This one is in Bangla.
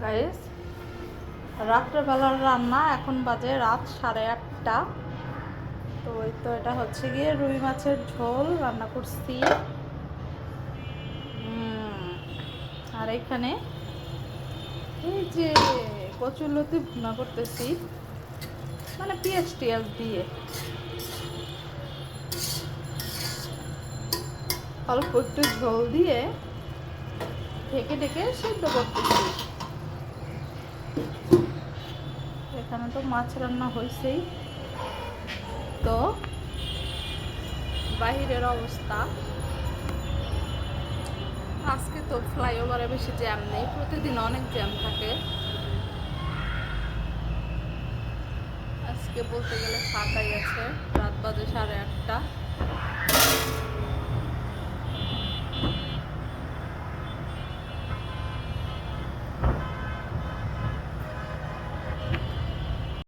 গাইস, রাত্রেবেলার রান্না এখন বাজে রাত 8:30। তো ওই তো এটা হচ্ছে গিয়ে রুই মাছের ঝোল রান্না করছি। আর এখানে এই যে কচুরলতি ভুনা করতেছি, মানে পেঁয়াজ টিয়াজ দিয়ে অল্প একটু ঝোল দিয়ে ঢেকে ঢেকে সেদ্ধ করতেছি। এখানে তো মাছ রান্না হয়েছেই। তো বাহিরের অবস্থা আজকে তো ফ্লাইওভারে বেশি জ্যাম নেই, প্রতিদিন অনেক জ্যাম থাকে। আজকে বলতে গেলে ফাঁকাই আছে, রাত বাজে 8:30।